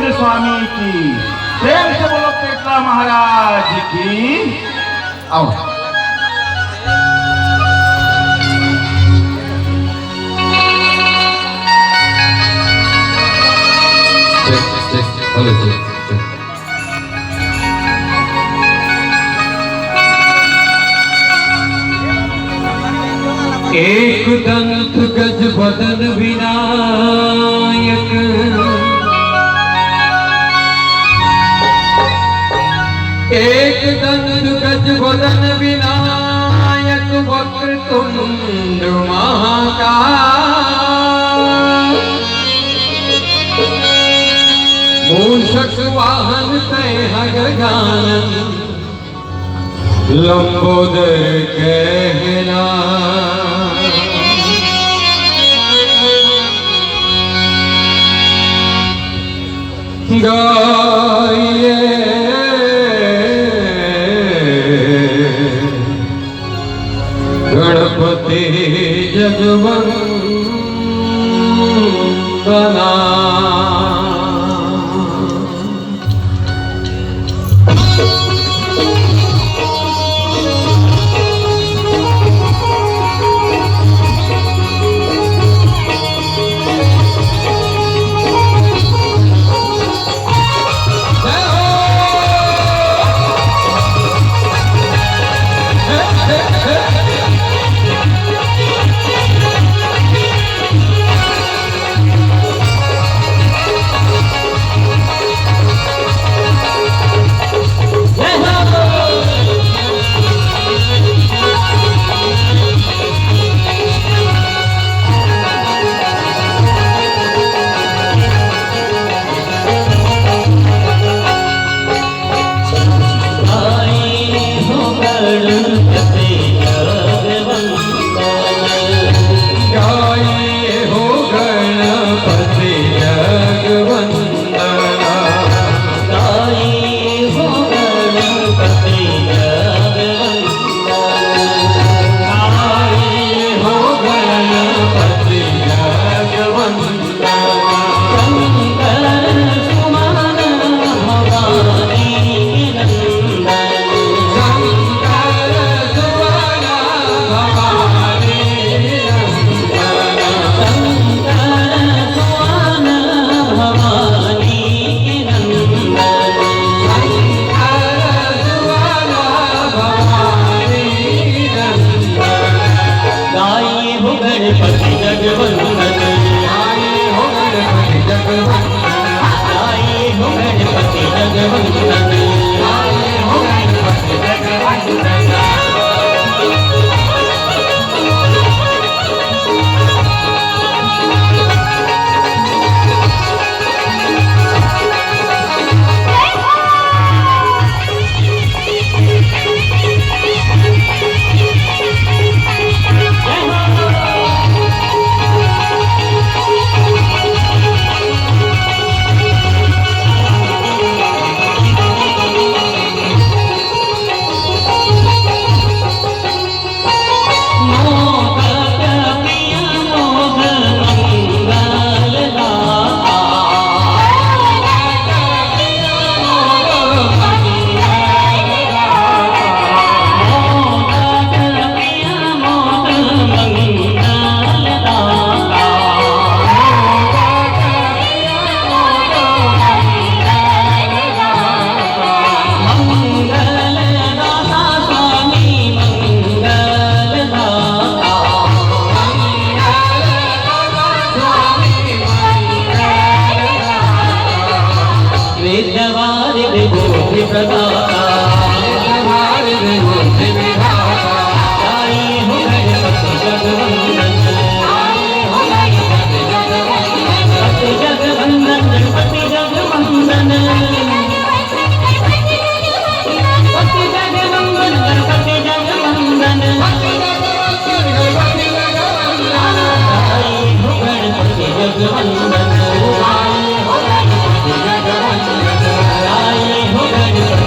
महावीर स्वामी की। प्रेम से बोलो पेटला महाराज की। आओ एक दंत गज बदन विनायक, एक दंत गज बदन विनायक, वक्रतुंड महाकाय, मूषक वाहन तय गजानन, लंबोदर कहना। गाइए गणपति जगवंदना।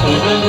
जगवंदन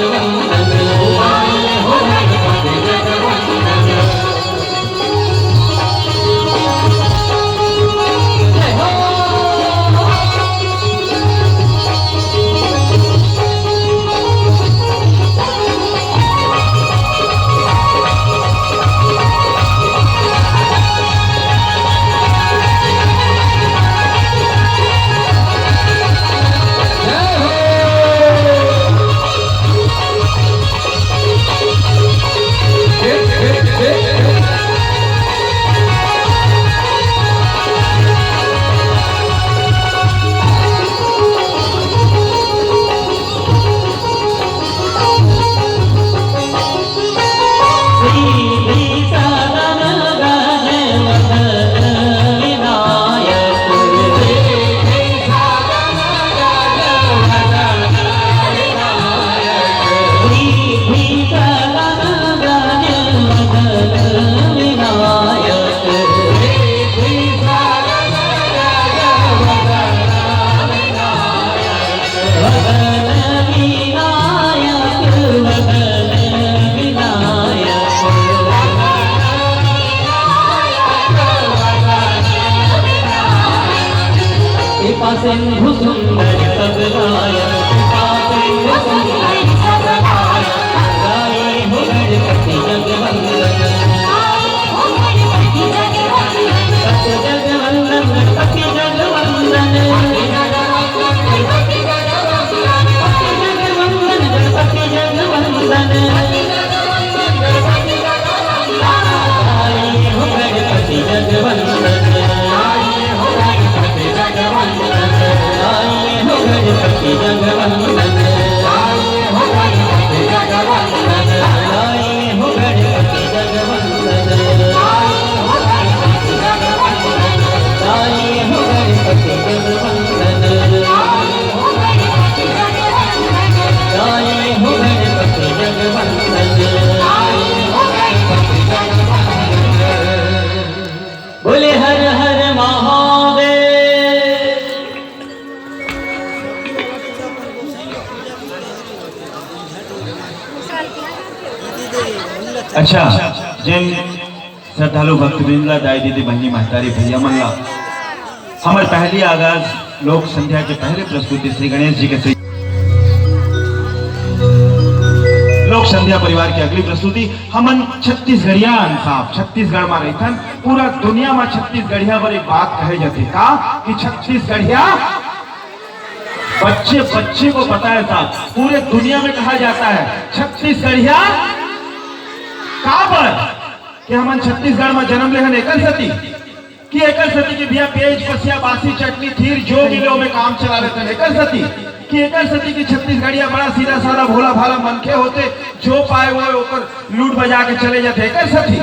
जग लाया, आनंद सुंदर सब लाया। गाए हो गणपति जगवंदन, सत्य जगवंदन गणपति जगवंदन, गणपति जगवंदन। आए हो गणपति जगवंदन, आए हो गणपति जगवंदन, आए हो गणपति जगवंदन, आए हो गणपति जगवंदन, आए हो गणपति जगवंदन, आए हो गणपति जगवंदन, आए हो गणपति जगवंदन, आए हो गणपति जगवंदन। बोले हर हर महादेव। अच्छा, जिन श्रद्धालु भक्तवृंद दाई दीदी बहनी महतारी भैया मल्ला हमारे पहली आगाज लोक संध्या के पहले प्रस्तुति श्री गणेश जी के लोक संध्या परिवार की अगली प्रस्तुति हमन छत्तीसगढ़िया साहब छत्तीसगढ़ में रहथन। पूरा दुनिया में छत्तीसगढ़िया पर एक बात कहे जाती का कि छत्तीसगढ़िया बच्चे बच्चे को पता है साहब, पूरे दुनिया में कहा जाता है छत्तीसगढ़िया काबर कि हमन छत्तीसगढ़ में जन्म लेहन एकल सती कि एकल सती के भैया पेज पसिया बासी चटनी थीर जो गिलो में काम चला लेते एकल सती कि एकल सती की छत्तीसगढ़िया बड़ा सीधा साधा भोला भाला मनखे होते, जो पाए वो ओकर लूट बजा के चले जाते एकल सती।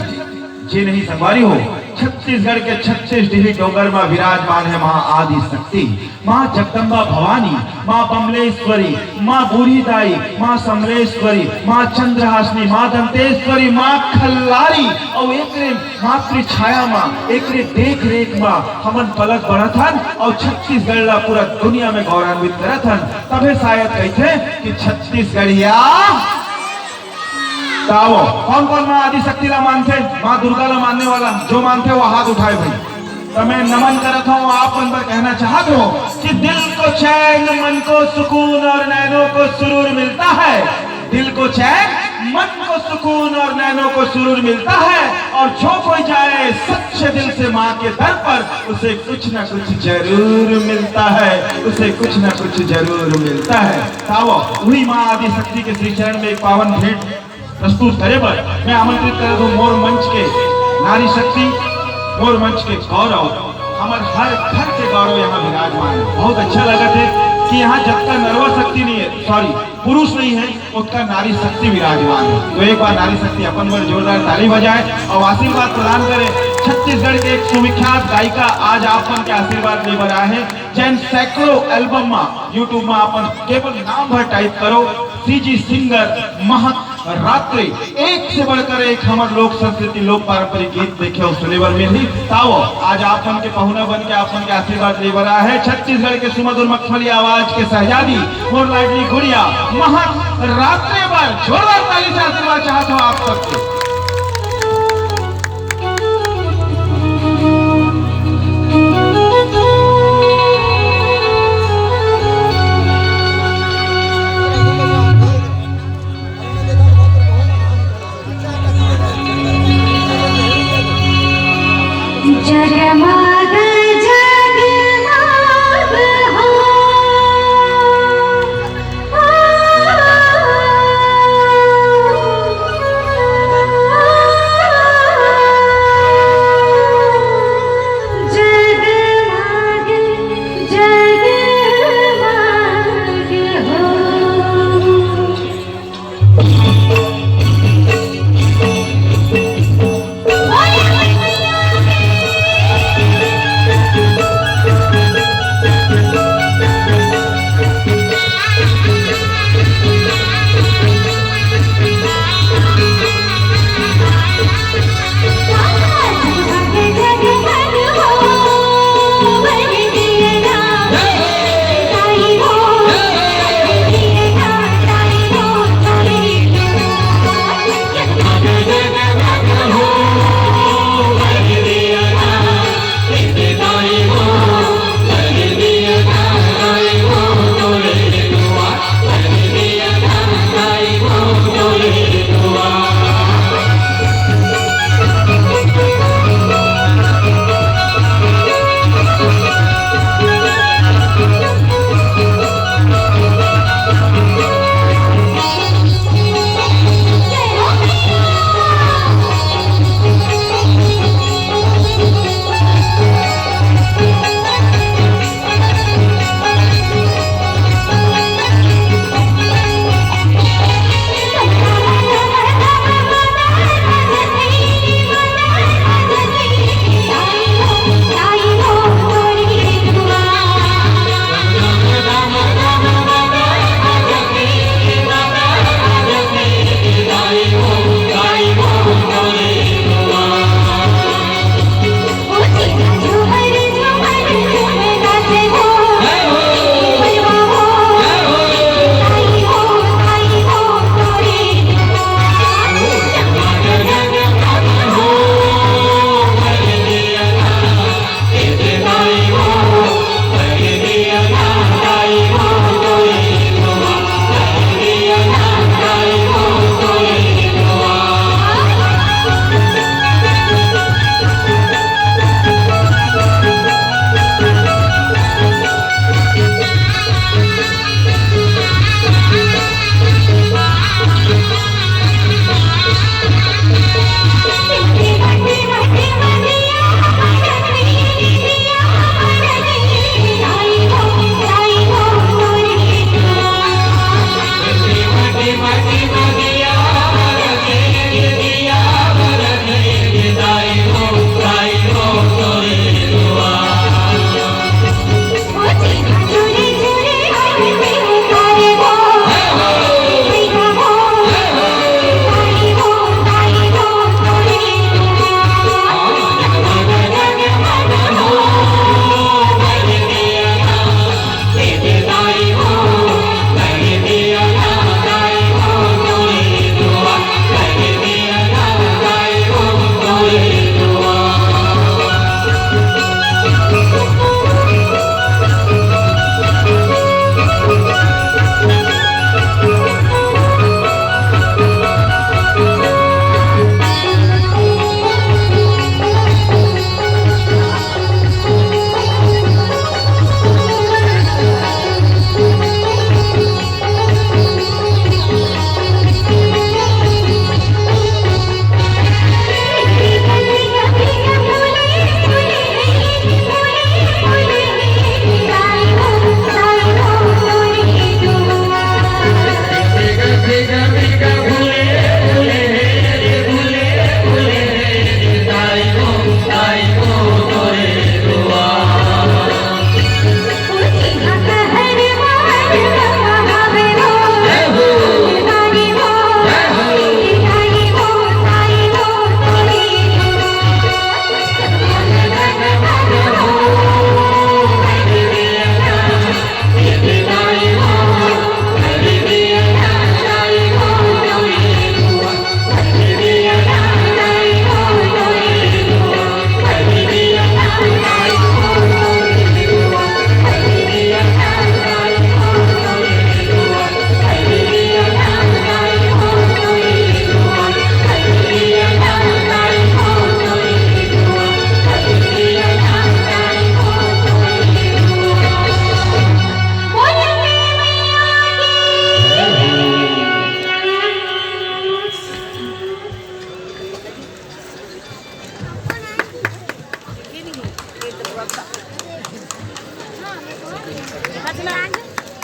जी नहीं संगवारी हो, छत्तीसगढ़ के 36 डिहरी डोंगर में विराजमान है मां आदि शक्ति, मां जगदम्बा भवानी, मां बमलेश्वरी, मां बूढ़ी दाई, मां समलेश्वरी, मां चंद्रहासनी, मां दंतेश्वरी, मां खल्लारी और एक मातृ छाया मां एक देख रेख मां हमन पलक बढ़थन और छत्तीसगढ़ ला पूरा दुनिया में गौरवान्वित करथन। तबे शायद कहते कि छत्तीसगढ़िया ताओ कौन कौन मां आदि शक्ति ला मानते, मां दुर्गा ला मानने वाला जो मानते वो हाथ उठाए भाई। तो मैं नमन करता हूँ आप मन पर कहना चाहता हूँ कि दिल को चैन मन को सुकून और नैनों को सुरूर मिलता है, दिल को चैन मन को सुकून और नैनों को सुरूर मिलता है, और जो कोई जाए सच्चे दिल से माँ के दर पर उसे कुछ न कुछ जरूर मिलता है, उसे कुछ न कुछ जरूर मिलता है। ताओ वही माँ आदि शक्ति के श्री चरण में एक पावन भेंट प्रस्तुत करे पर मैं आमंत्रित कर दूं मोर मंच के नारी शक्ति, मोर मंच के गौरव, हमारे हर घर के गौरव यहाँ विराजमान है। बहुत अच्छा लगा थे कि यहाँ जब तक नरवा शक्ति नहीं है, सॉरी पुरुष नहीं है, उसका नारी शक्ति विराजमान है। तो एक बार नारी शक्ति अपन पर जोरदार ताली बजाए और आशीर्वाद प्रदान करे। छत्तीसगढ़ के एक सुविख्यात गायिका आज आपन के आशीर्वाद ले बर आए हैं, जैन सैकड़ों एल्बम में यूट्यूब में अपन केवल नाम भर टाइप करो सीजी सिंगर महक रात्रि, एक से बढ़कर एक हमारे लोक संस्कृति लोक पारंपरिक गीत देखे और सुने बर मिली। ताओ आज आपन के पहुना बन के आपन के आशीर्वाद ले बर आए हैं छत्तीसगढ़ के सुमधुर मखमली आवाज के सहजादी मोर लाडली गुड़िया महक रात्रि पर जोरदार ताली से आशीर्वाद चाहता हूँ आप सबसे। जगमग जगमग हो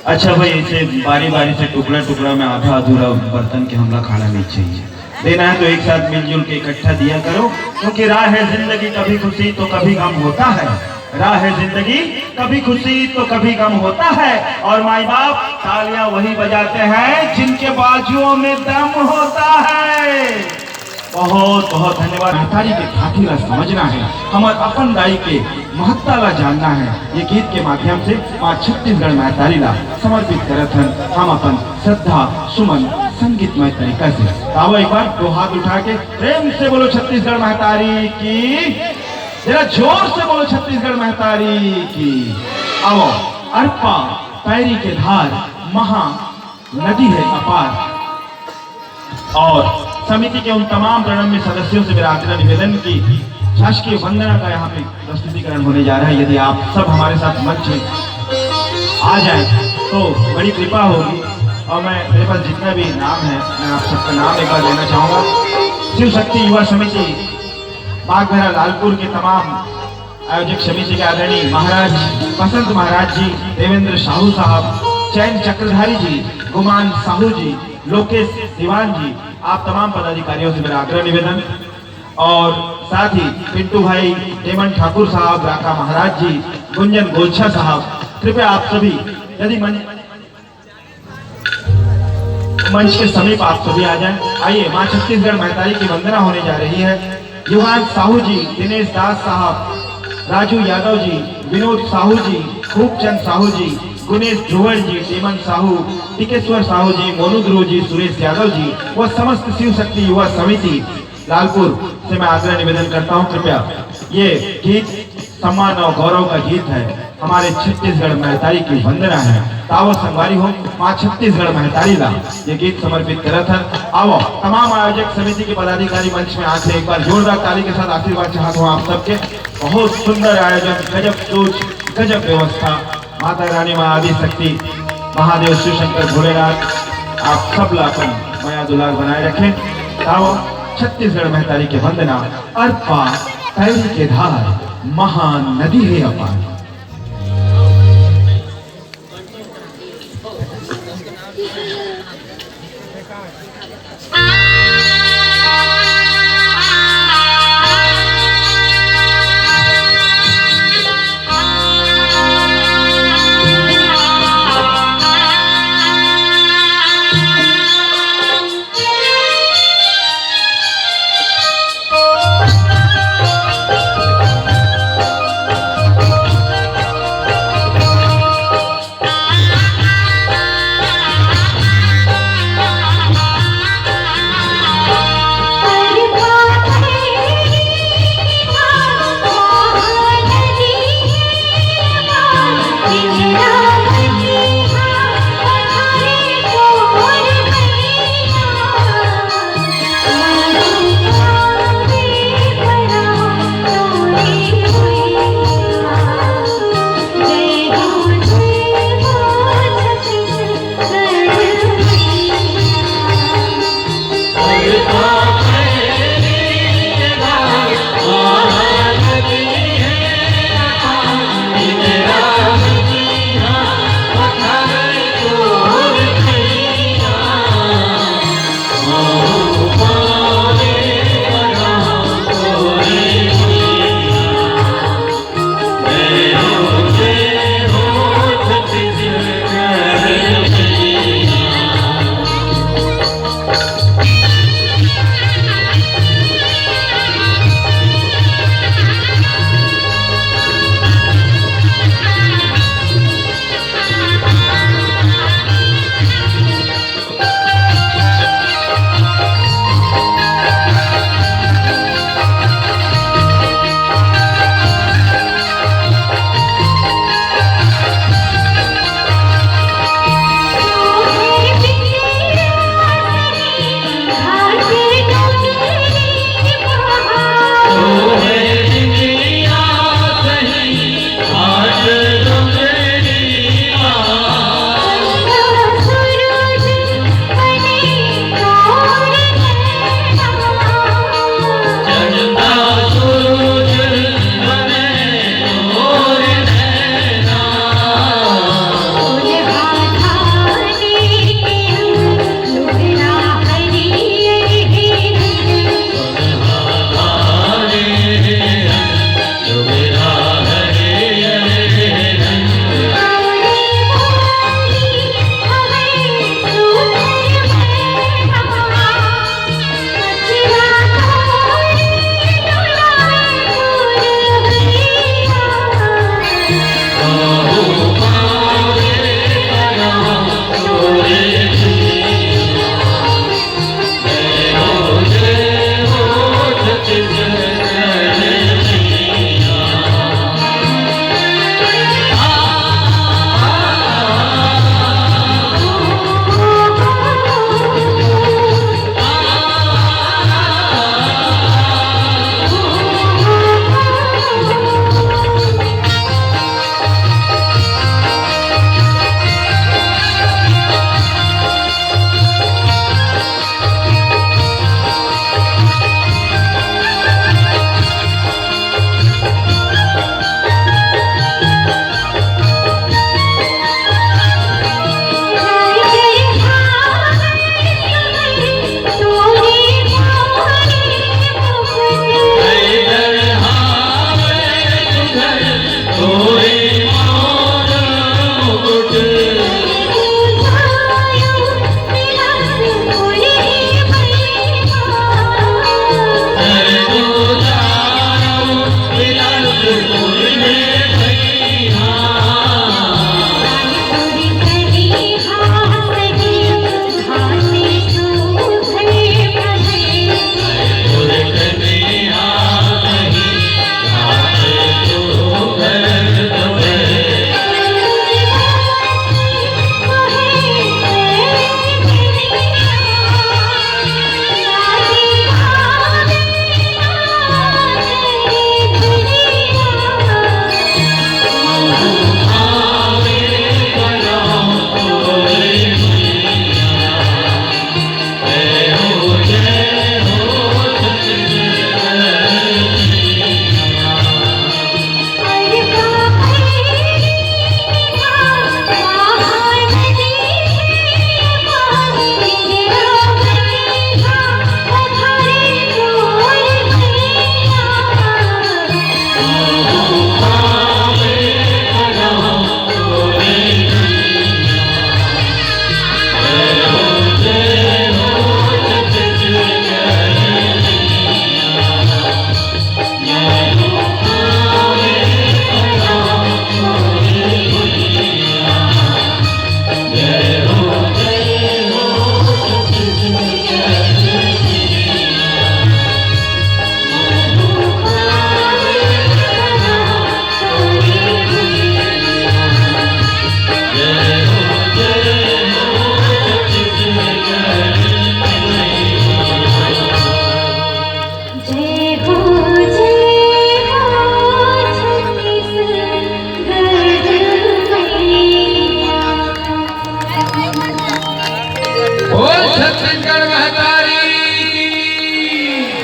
अच्छा भाई, इसे बारी बारी से टुकड़ा टुकड़ा में आधा अधूरा बर्तन के हमला खाना नहीं चाहिए। देना है तो एक साथ मिलजुल के इकट्ठा दिया करो, क्योंकि राह है जिंदगी, कभी खुशी तो कभी गम होता है। राह है जिंदगी, कभी खुशी तो कभी गम होता है। और माई बाप तालियां वही बजाते हैं जिनके बाजुओं में दम होता है। बहुत बहुत धन्यवाद। महतारी के खातिर ला समझना है, हमार अपन दाई के महत्ता ला जानना है। ये गीत के माध्यम से माँ छत्तीसगढ़ महतारी ला समर्पित करत हन हम अपन श्रद्धा सुमन संगीतमय तरीका से। आओ एक बार दो हाथ उठा के प्रेम से बोलो छत्तीसगढ़ महतारी की, जरा जोर से बोलो छत्तीसगढ़ महतारी की। आओ, अर्पा पैरी के धार महा नदी है अपार। और समिति के उन तमाम प्रणम्य सदस्यों से मेरा आग्रह निवेदन की शासकीय वंदना का यहाँ पे प्रस्तुतिकरण होने जा रहा है। यदि आप सब हमारे साथ मंच में आ जाए तो बड़ी कृपा होगी। और मेरे पास जितना भी नाम है मैं आप सबका नाम एक बार लेना चाहूँगा। शिव शक्ति युवा समिति बागभरा लालपुर के तमाम आयोजक समिति के आदरणीय महाराज बसंत महाराज जी, देवेंद्र साहू साहब, चैन चक्रधारी जी, गुमान साहू जी, लोकेश दीवान जी, आप तमाम पदाधिकारियों से मेरा आग्रह निवेदन। और साथ ही पिंटू भाई, हेमंत ठाकुर साहब, राका महाराज जी, गुंजन गोलछा साहब, कृपया आप सभी यदि मंच के समीप आप सभी आ जाएं। आइए, माँ छत्तीसगढ़ महतारी की वंदना होने जा रही है। युवान साहू जी, दिनेश दास साहब, राजू यादव जी, विनोद साहू जी, खूबचंद साहू जी, गुनेश ध्रुवल जी, टीमन साहू, टिकेश्वर साहू जी, मोनू ध्रुव जी, सुरेश यादव जी व समस्त शिव शक्ति युवा समिति लालपुर से मैं आग्रह निवेदन करता हूं, कृपया ये गीत सम्मान और गौरव का गीत है। हमारे छत्तीसगढ़ महतारी की वंदना है। तावो संगवारी हो माँ छत्तीसगढ़ महतारी ला ये गीत समर्पित करत है। आओ, तमाम आयोजक समिति के पदाधिकारी मंच में आके एक बार जोरदार ताली के साथ आशीर्वाद चाहता हूँ आप सबके। बहुत सुंदर आयोजन, गजब सोच, गजब व्यवस्था। माता रानी माँ आदि शक्ति महादेव शिव शंकर भोलेनाथ आप सब लापन माया दुलार बनाए रखें। आओ, छत्तीसगढ़ महतारी के वंदना। अर्पा पैरी के धार महान नदी है अपार। छत्तीसगढ़ महतारी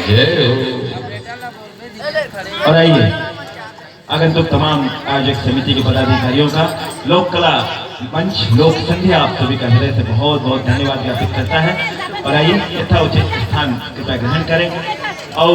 जय हो। और आइए आगंतुक तमाम आयोजक समिति के पदाधिकारियों का लोक कला मंच लोक संध्या आप सभी का हृदय से बहुत बहुत धन्यवाद ज्ञापित करता है। और आइए यथाउचित स्थान कृपया ग्रहण करें और